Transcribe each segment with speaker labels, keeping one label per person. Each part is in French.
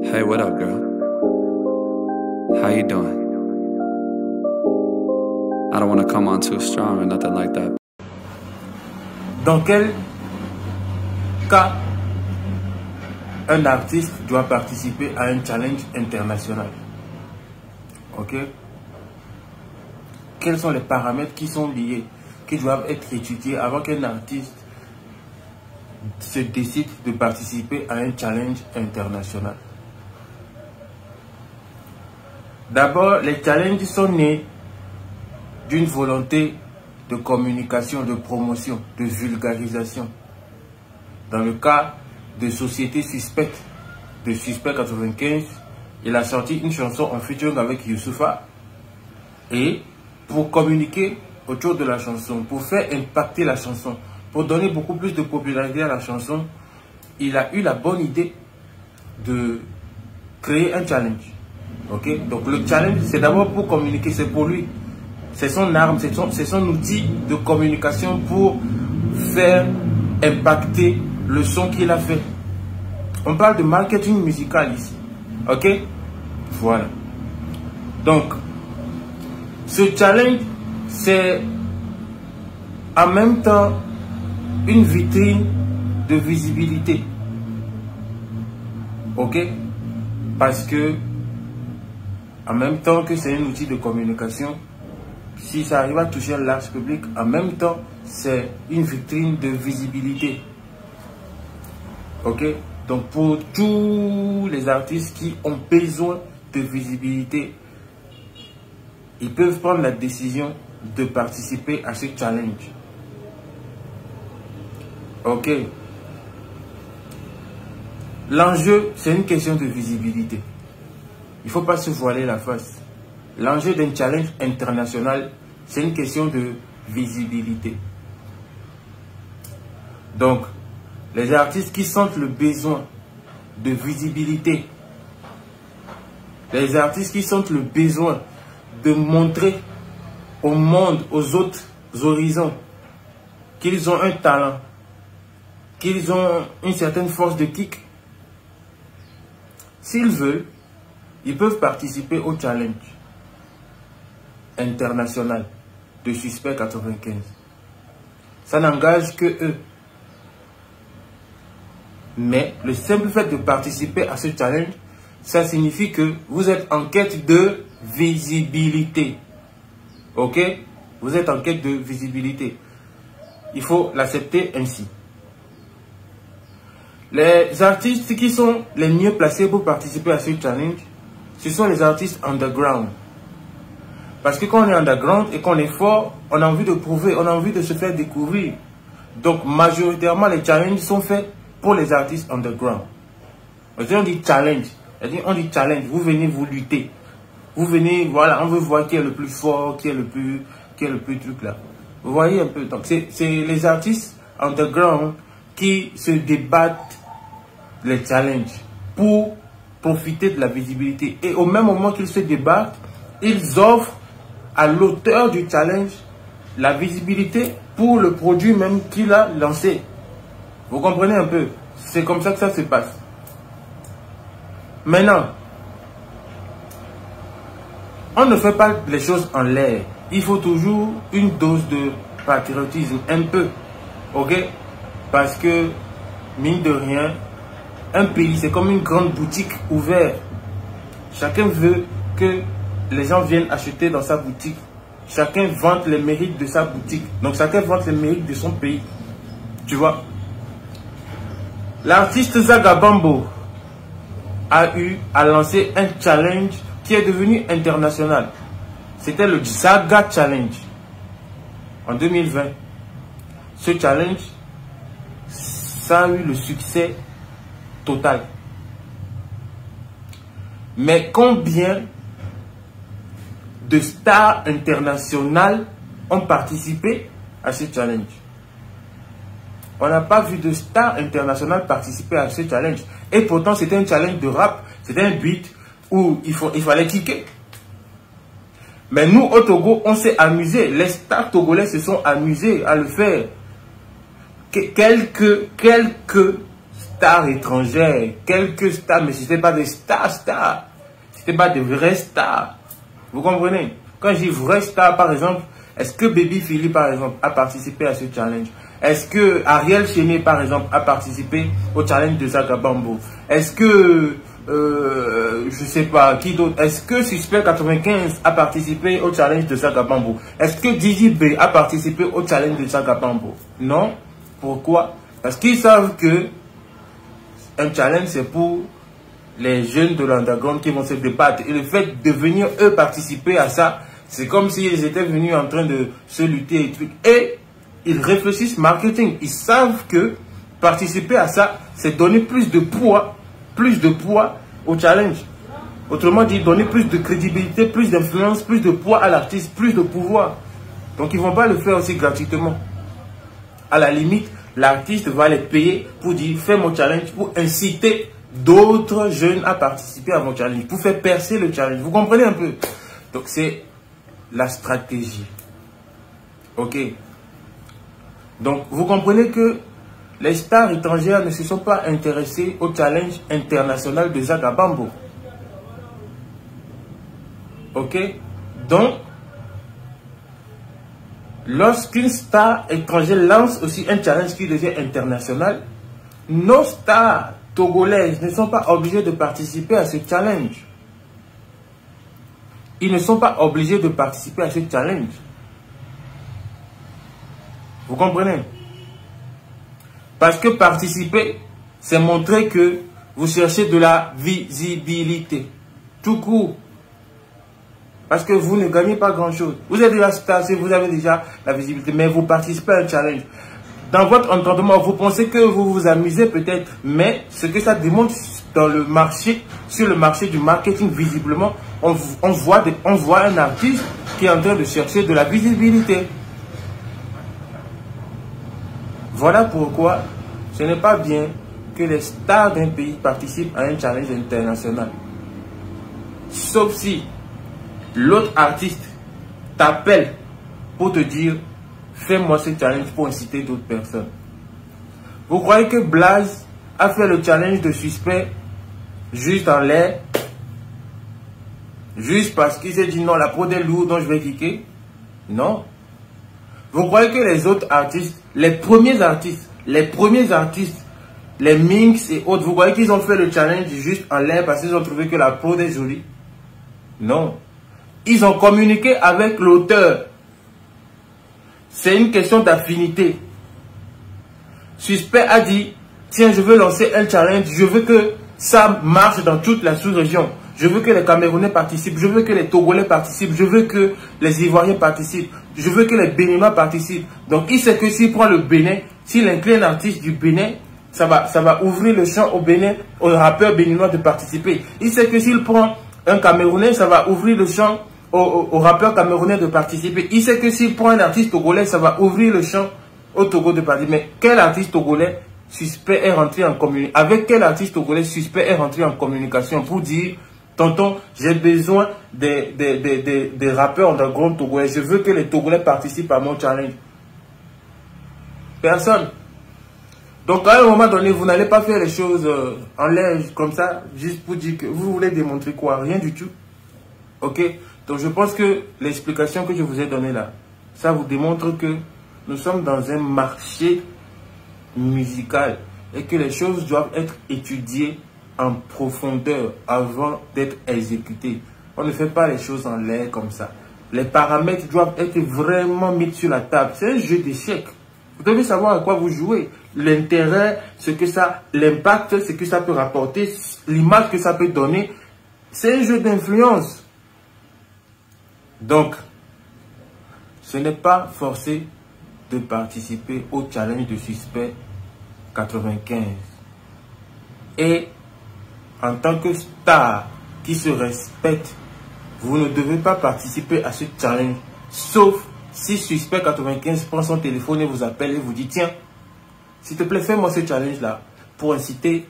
Speaker 1: Hey, what up, girl? How you doing? I don't want to come on too strong or nothing like that.
Speaker 2: Dans quel cas un artiste doit participer à un challenge international? Ok? Quels sont les paramètres qui sont liés, qui doivent être étudiés avant qu'un artiste se décide de participer à un challenge international? D'abord, les challenges sont nés d'une volonté de communication, de promotion, de vulgarisation. Dans le cas de Société Suspecte, de Suspect 95, il a sorti une chanson en featuring avec Youssoupha. Et pour communiquer autour de la chanson, pour faire impacter la chanson, pour donner beaucoup plus de popularité à la chanson, il a eu la bonne idée de créer un challenge. Ok? Donc le challenge, c'est d'abord pour communiquer, c'est pour lui. C'est son arme, c'est son outil de communication pour faire impacter le son qu'il a fait. On parle de marketing musical ici. Ok? Voilà. Donc, ce challenge, c'est en même temps une vitrine de visibilité. Ok? Parce que, en même temps que c'est un outil de communication, si ça arrive à toucher un large public, en même temps, c'est une vitrine de visibilité. Ok? Donc, pour tous les artistes qui ont besoin de visibilité, ils peuvent prendre la décision de participer à ce challenge. Ok? L'enjeu, c'est une question de visibilité. Il ne faut pas se voiler la face. L'enjeu d'un challenge international, c'est une question de visibilité. Donc, les artistes qui sentent le besoin de visibilité, les artistes qui sentent le besoin de montrer au monde, aux autres horizons, qu'ils ont un talent, qu'ils ont une certaine force de kick, s'ils veulent, ils peuvent participer au challenge international de Suspect 95. Ça n'engage que eux. Mais le simple fait de participer à ce challenge, ça signifie que vous êtes en quête de visibilité. Ok? Vous êtes en quête de visibilité. Il faut l'accepter ainsi. Les artistes qui sont les mieux placés pour participer à ce challenge, ce sont les artistes underground. Parce que quand on est underground et qu'on est fort, on a envie de prouver, on a envie de se faire découvrir. Donc majoritairement les challenges sont faits pour les artistes underground. On dit challenge, on dit challenge, vous venez vous lutter. Vous venez, voilà, on veut voir qui est le plus fort, qui est le plus truc là. Vous voyez un peu, donc c'est les artistes underground qui se débattent les challenges pour profiter de la visibilité. Et au même moment qu'ils se débattent, ils offrent à l'auteur du challenge la visibilité pour le produit même qu'il a lancé. Vous comprenez un peu? C'est comme ça que ça se passe. Maintenant, on ne fait pas les choses en l'air. Il faut toujours une dose de patriotisme, un peu. Ok? Parce que, mine de rien, un pays, c'est comme une grande boutique ouverte. Chacun veut que les gens viennent acheter dans sa boutique. Chacun vante les mérites de sa boutique. Donc chacun vante les mérites de son pays. Tu vois? L'artiste Zagabambo a lancé un challenge qui est devenu international. C'était le Zaga Challenge en 2020. Ce challenge, ça a eu le succès total. Mais combien de stars internationales ont participé à ce challenge? On n'a pas vu de stars internationales participer à ce challenge. Et pourtant, c'était un challenge de rap. C'était un beat où il fallait kicker. Mais nous, au Togo, on s'est amusé. Les stars togolais se sont amusés à le faire. Quelques stars étrangères, quelques stars, mais ce n'étaient pas des stars. Ce n'étaient pas des vrais stars. Vous comprenez? Quand je dis vrais stars, par exemple, est-ce que Baby Philly, par exemple, a participé à ce challenge? Est-ce que Ariel Chéné, par exemple, a participé au challenge de Zaga Bambo? Est-ce que, je sais pas, qui d'autre? Est-ce que Suspect 95 a participé au challenge de Zaga Bambo? Est-ce que Didi B a participé au challenge de Zaga Bambo? Non. Pourquoi? Parce qu'ils savent que un challenge, c'est pour les jeunes de l'underground qui vont se débattre. Et le fait de venir, eux, participer à ça, c'est comme s'ils étaient venus en train de se lutter et trucs. Et ils réfléchissent marketing. Ils savent que participer à ça, c'est donner plus de poids au challenge. Autrement dit, donner plus de crédibilité, plus d'influence, plus de poids à l'artiste, plus de pouvoir. Donc ils ne vont pas le faire aussi gratuitement. À la limite, l'artiste va les payer pour dire, fais mon challenge, pour inciter d'autres jeunes à participer à mon challenge, pour faire percer le challenge. Vous comprenez un peu? Donc c'est la stratégie. Ok. Donc vous comprenez que les stars étrangères ne se sont pas intéressées au challenge international de Zaga Bambo. Ok. Donc, lorsqu'une star étrangère lance aussi un challenge qui devient international, nos stars togolaises ne sont pas obligées de participer à ce challenge. Ils ne sont pas obligés de participer à ce challenge. Vous comprenez? Parce que participer, c'est montrer que vous cherchez de la visibilité. Tout court. Parce que vous ne gagnez pas grand-chose. Vous êtes déjà star, vous avez déjà la visibilité, mais vous participez à un challenge. Dans votre entendement, vous pensez que vous vous amusez peut-être, mais ce que ça démontre dans le marché, sur le marché du marketing, visiblement, on voit un artiste qui est en train de chercher de la visibilité. Voilà pourquoi ce n'est pas bien que les stars d'un pays participent à un challenge international. Sauf si l'autre artiste t'appelle pour te dire fais-moi ce challenge pour inciter d'autres personnes. Vous croyez que Blaze a fait le challenge de Suspect juste en l'air? Juste parce qu'il s'est dit non, la prod est lourde donc je vais cliquer? Non. Vous croyez que les autres artistes, les premiers artistes, les Minx et autres, vous croyez qu'ils ont fait le challenge juste en l'air parce qu'ils ont trouvé que la prod est jolie? Non. Ils ont communiqué avec l'auteur. C'est une question d'affinité. Suspect a dit, tiens, je veux lancer un challenge, je veux que ça marche dans toute la sous-région. Je veux que les Camerounais participent, je veux que les Togolais participent, je veux que les Ivoiriens participent, je veux que les Béninois participent. Donc il sait que s'il prend le Bénin, s'il inclut un artiste du Bénin, ça va ouvrir le champ au Bénin, aux rappeurs béninois de participer. Il sait que s'il prend un Camerounais, ça va ouvrir le champ aux rappeurs camerounais de participer. Il sait que s'il prend un artiste togolais, ça va ouvrir le champ au Togo de participer. Mais quel artiste togolais Suspect est rentré en communication? Avec quel artiste togolais Suspect est rentré en communication pour dire tonton, j'ai besoin des rappeurs underground togolais. Je veux que les Togolais participent à mon challenge. Personne. Donc à un moment donné, vous n'allez pas faire les choses en l'air comme ça, juste pour dire que vous voulez démontrer quoi? Rien du tout. Ok? Donc je pense que l'explication que je vous ai donnée là, ça vous démontre que nous sommes dans un marché musical et que les choses doivent être étudiées en profondeur avant d'être exécutées. On ne fait pas les choses en l'air comme ça. Les paramètres doivent être vraiment mis sur la table. C'est un jeu d'échecs. Vous devez savoir à quoi vous jouez. L'intérêt, ce que ça, l'impact, ce que ça peut rapporter, l'image que ça peut donner. C'est un jeu d'influence. Donc, ce n'est pas forcé de participer au challenge de Suspect 95. Et en tant que star qui se respecte, vous ne devez pas participer à ce challenge, sauf si Suspect 95 prend son téléphone et vous appelle et vous dit tiens, s'il te plaît, fais-moi ce challenge-là pour inciter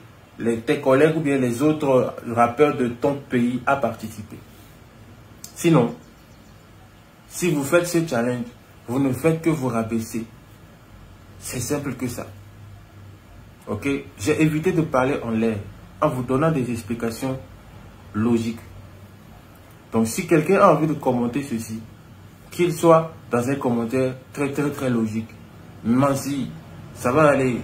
Speaker 2: tes collègues ou bien les autres rappeurs de ton pays à participer. Sinon, si vous faites ce challenge, vous ne faites que vous rabaisser. C'est simple que ça. Ok, j'ai évité de parler en l'air en vous donnant des explications logiques. Donc si quelqu'un a envie de commenter ceci, qu'il soit dans un commentaire très logique. Même si ça va aller